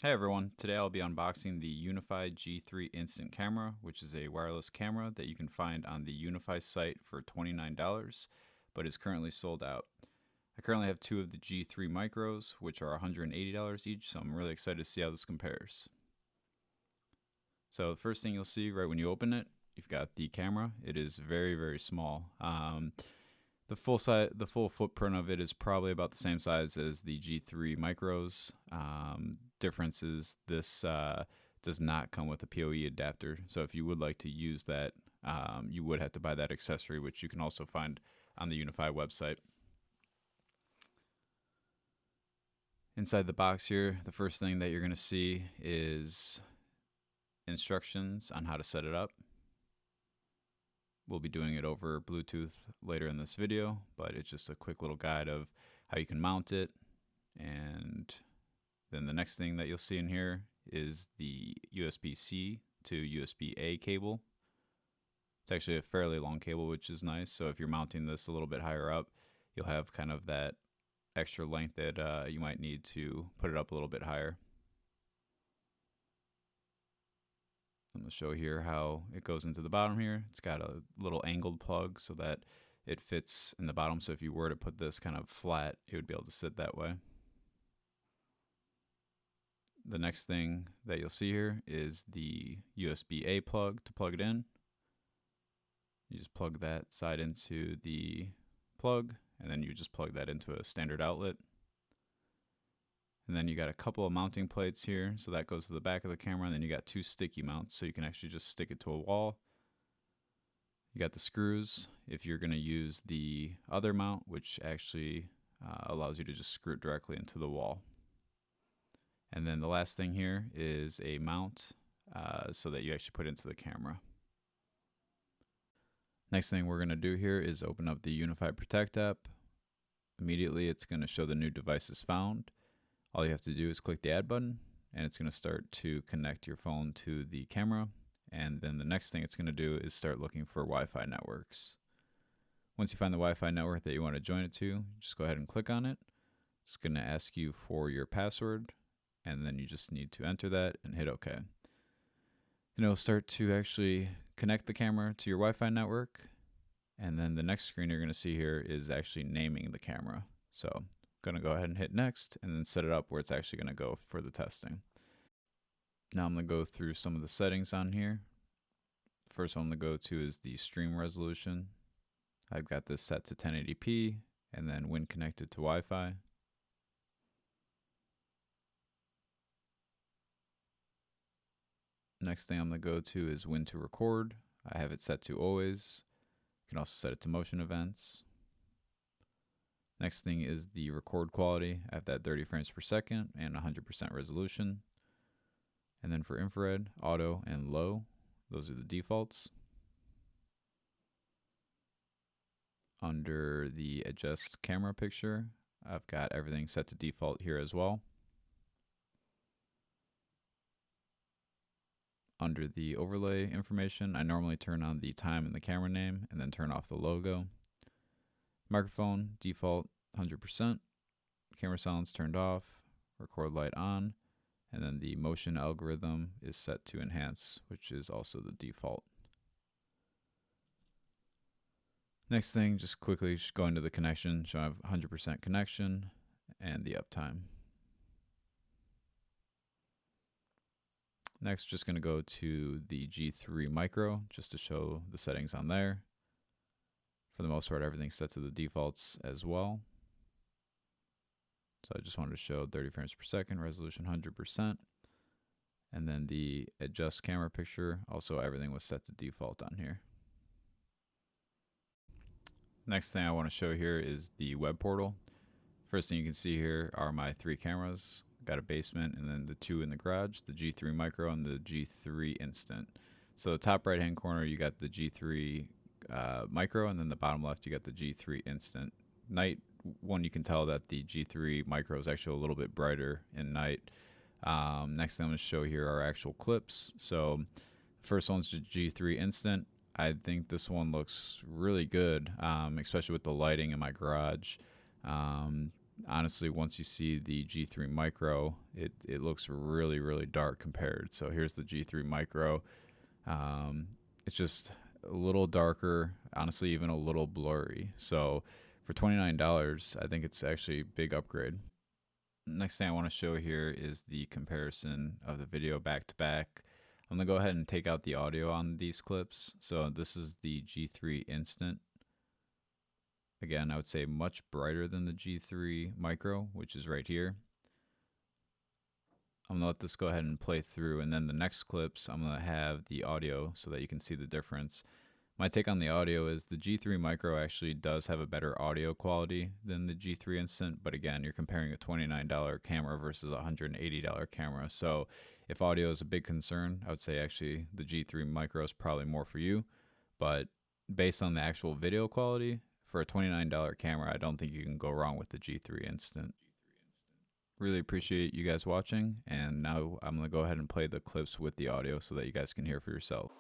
Hey everyone, today I'll be unboxing the Unifi G3 Instant Camera, which is a wireless camera that you can find on the Unifi site for $29, but is currently sold out. I currently have two of the G3 Micros, which are $180 each, so I'm really excited to see how this compares. So the first thing you'll see right when you open it, you've got the camera. It is very, very small. The full footprint of it is probably about the same size as the G3 Micros. Difference is this does not come with a PoE adapter. So if you would like to use that, you would have to buy that accessory, which you can also find on the Unifi website. Inside the box here, the first thing that you're going to see is instructions on how to set it up. We'll be doing it over Bluetooth later in this video, but it's just a quick little guide of how you can mount it. And then the next thing that you'll see in here is the USB-C to USB-A cable. It's actually a fairly long cable, which is nice. So if you're mounting this a little bit higher up, you'll have kind of that extra length that you might need to put it up a little bit higher. I'm going to show here how it goes into the bottom here. It's got a little angled plug so that it fits in the bottom. So if you were to put this kind of flat, it would be able to sit that way. The next thing that you'll see here is the USB-A plug to plug it in. You just plug that side into the plug, and then you just plug that into a standard outlet. And then you got a couple of mounting plates here, so that goes to the back of the camera, and then you got two sticky mounts, so you can actually just stick it to a wall. You got the screws if you're going to use the other mount, which actually allows you to just screw it directly into the wall. And then the last thing here is a mount so that you actually put it into the camera. Next thing we're going to do here is open up the Unifi Protect app. Immediately it's going to show the new devices found. All you have to do is click the add button, and it's going to start to connect your phone to the camera. And then the next thing it's going to do is start looking for Wi-Fi networks. Once you find the Wi-Fi network that you want to join it to, just go ahead and click on it. It's going to ask you for your password, and then you just need to enter that and hit OK. And it'll start to actually connect the camera to your Wi-Fi network. And then the next screen you're going to see here is actually naming the camera. So I'm going to go ahead and hit next and then set it up where it's actually going to go for the testing. Now I'm going to go through some of the settings on here. The first one I'm going to go to is the stream resolution. I've got this set to 1080p, and then when connected to Wi-Fi. Next thing I'm going to go to is when to record. I have it set to always. You can also set it to motion events. Next thing is the record quality. I have that 30 frames per second and 100% resolution. And then for infrared, auto, and low, those are the defaults. Under the adjust camera picture, I've got everything set to default here as well. Under the overlay information, I normally turn on the time and the camera name and then turn off the logo. Microphone, default 100%. Camera sounds turned off. Record light on. And then the motion algorithm is set to enhance, which is also the default. Next thing, just quickly go into the connection. So I have 100% connection and the uptime. Next, just going to go to the G3 Micro just to show the settings on there. For the most part, everything's set to the defaults as well. So I just wanted to show 30 frames per second, resolution 100%. And then the adjust camera picture, also everything was set to default on here. Next thing I want to show here is the web portal. First thing you can see here are my three cameras. Got a basement and then the two in the garage, the G3 Micro and the G3 Instant. So the top right hand corner you got the G3 Micro, and then the bottom left you got the G3 Instant. Night one, you can tell that the G3 Micro is actually a little bit brighter in night. Next thing I'm going to show here are actual clips. So first one's the G3 Instant. I think this one looks really good, especially with the lighting in my garage. honestly, once you see the G3 Micro, it looks really, really dark compared. So here's the G3 Micro. Um, it's just a little darker, honestly, even a little blurry. So for $29, I think it's actually a big upgrade. Next thing I want to show here is the comparison of the video back to back. I'm going to go ahead and take out the audio on these clips. So this is the G3 Instant. Again, I would say much brighter than the G3 Micro, which is right here. I'm gonna let this go ahead and play through, and then the next clips I'm gonna have the audio so that you can see the difference. My take on the audio is the G3 Micro actually does have a better audio quality than the G3 Instant, but again, you're comparing a $29 camera versus a $180 camera. So if audio is a big concern, I would say actually the G3 Micro is probably more for you, but based on the actual video quality, for a $29 camera, I don't think you can go wrong with the G3 Instant. Really appreciate you guys watching, and now I'm going to go ahead and play the clips with the audio so that you guys can hear for yourself.